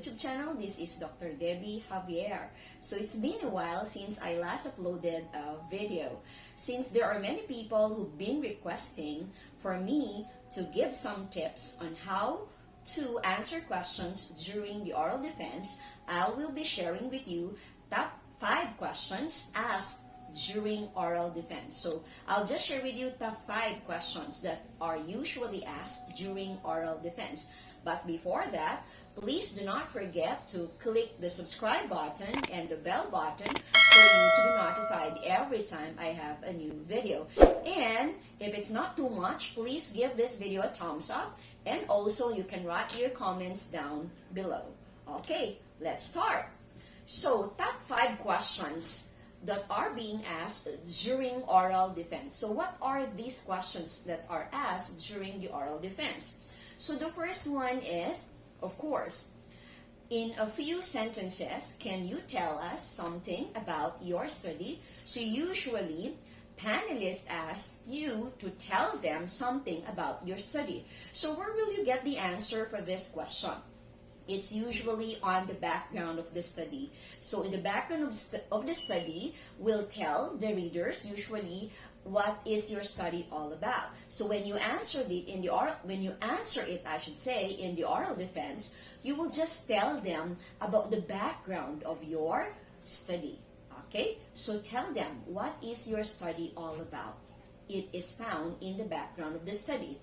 YouTube channel. This is Dr. Debbie Javier. So it's been a while since I last uploaded a video. Since there are many people who've been requesting for me to give some tips on how to answer questions during the oral defense, I will be sharing with you top 5 questions asked during oral defense. So I'll just share with you top 5 questions that are usually asked during oral defense. But before that, please do not forget to click the subscribe button and the bell button for you to be notified every time I have a new video. And if it's not too much, please give this video a thumbs up, and also you can write your comments down below. Okay, let's start. So, top 5 questions that are being asked during oral defense. So what are these questions that are asked during the oral defense? So the first one is, of course, in a few sentences, can you tell us something about your study? So usually, panelists ask you to tell them something about your study. So where will you get the answer for this question? It's usually on the background of the study. So in the background of the study, we'll tell the readers usually what is your study all about. So when you answer it in the oral, in the oral defense, you will just tell them about the background of your study. Okay? So tell them, what is your study all about? It is found in the background of the study.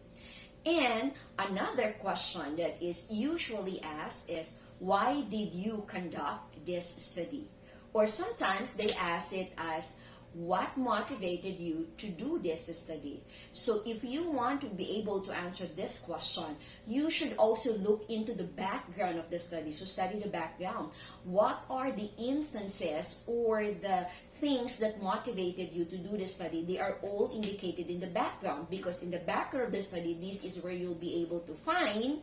And another question that is usually asked is, why did you conduct this study? Or sometimes they ask it as, what motivated you to do this study? So if you want to be able to answer this question, you should also look into the background of the study. So study the background. What are the instances or the things that motivated you to do the study? They are all indicated in the background, because in the background of the study, this is where you'll be able to find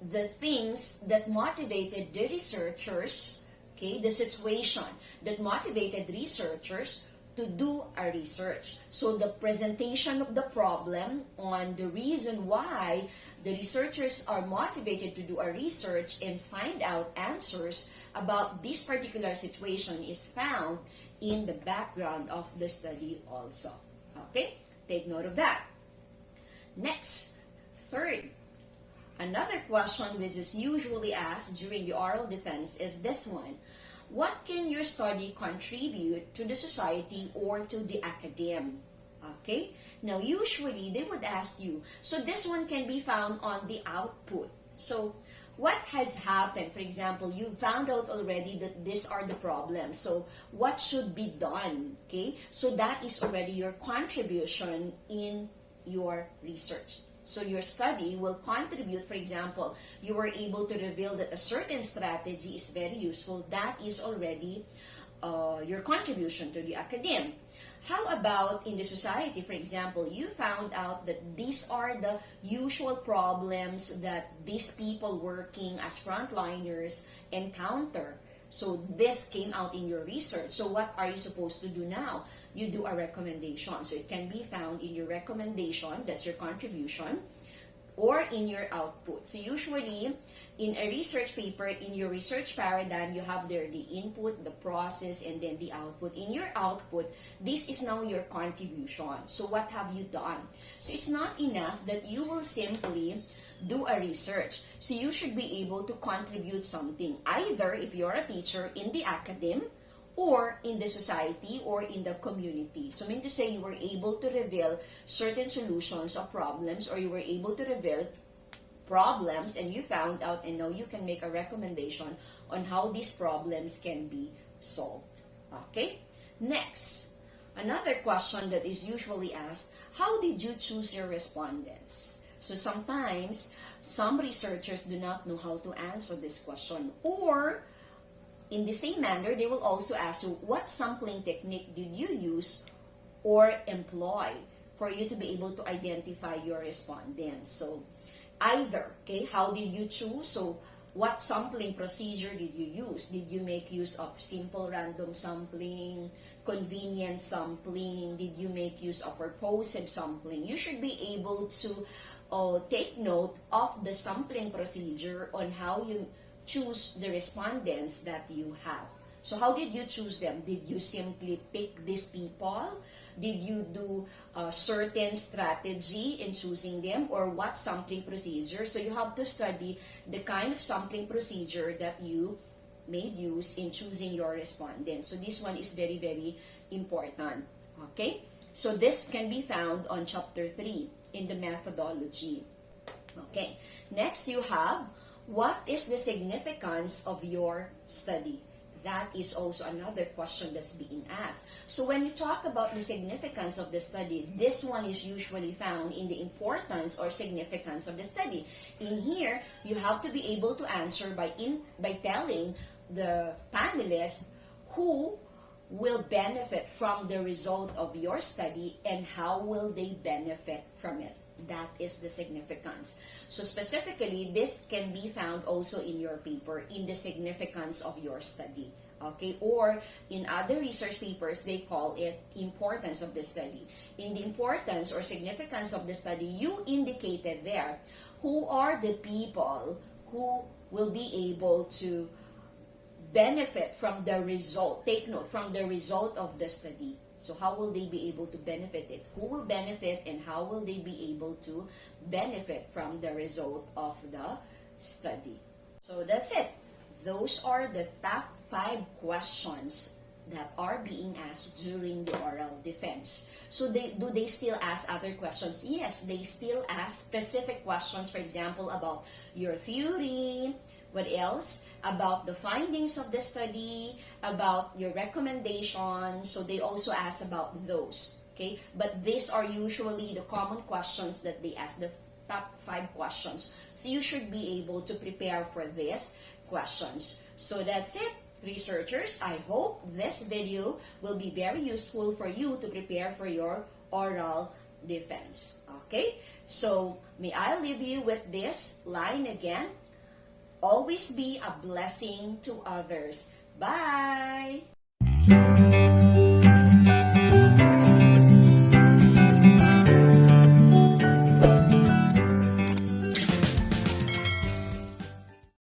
the things that motivated the researchers, okay, the situation that motivated researchers to do a research. So the presentation of the problem on the reason why the researchers are motivated to do a research and find out answers about this particular situation is found in the background of the study also. Okay? Take note of that. Next, third, another question which is usually asked during the oral defense is this one. What can your study contribute to the society or to the academe? Okay? Now, usually, they would ask you, so this one can be found on the output. So, what has happened? For example, you found out already that these are the problems. So, what should be done? Okay? So, that is already your contribution in your research. So your study will contribute. For example, you were able to reveal that a certain strategy is very useful. That is already your contribution to the academe. How about in the society? For example, you found out that these are the usual problems that these people working as frontliners encounter. So this came out in your research. So what are you supposed to do now? You do a recommendation. So it can be found in your recommendation, that's your contribution, or in your output. So usually, in a research paper, in your research paradigm, you have there the input, the process, and then the output. In your output, this is now your contribution. So what have you done? So it's not enough that you will simply do a research. So you should be able to contribute something, either if you're a teacher in the academe, or in the society, or in the community. So I mean to say, you were able to reveal certain solutions of problems, or you were able to reveal problems and you found out, and now you can make a recommendation on how these problems can be solved. Okay? Next, another question that is usually asked, how did you choose your respondents? So sometimes, some researchers do not know how to answer this question, or in the same manner, they will also ask you, what sampling technique did you use or employ for you to be able to identify your respondents? So, either, okay, how did you choose? So, what sampling procedure did you use? Did you make use of simple random sampling, convenient sampling? Did you make use of purposive sampling? You should be able to take note of the sampling procedure on how you choose the respondents that you have. So how did you choose them? Did you simply pick these people? Did you do a certain strategy in choosing them, or what sampling procedure? So you have to study the kind of sampling procedure that you made use in choosing your respondents. So this one is very, very important. Okay? So this can be found on chapter 3 in the methodology. Okay. Next, you have, what is the significance of your study? That is also another question that's being asked. So when you talk about the significance of the study, this one is usually found in the importance or significance of the study. In here, you have to be able to answer by telling the panelists who will benefit from the result of your study and how will they benefit from it. That is the significance. So specifically, this can be found also in your paper, in the significance of your study. Okay, or in other research papers, they call it importance of the study. In the importance or significance of the study, you indicated there who are the people who will be able to benefit from the result. Take note, from the result of the study. So how will they be able to benefit it? Who will benefit and how will they be able to benefit from the result of the study? So that's it. Those are the top 5 questions that are being asked during the oral defense. So do they still ask other questions? Yes, they still ask specific questions, for example, about your theory. What else? About the findings of the study, about your recommendations. So they also ask about those. Okay? But these are usually the common questions that they ask, the top 5 questions. So you should be able to prepare for these questions. So that's it, researchers. I hope this video will be very useful for you to prepare for your oral defense. Okay? So may I leave you with this line again. Always be a blessing to others. Bye!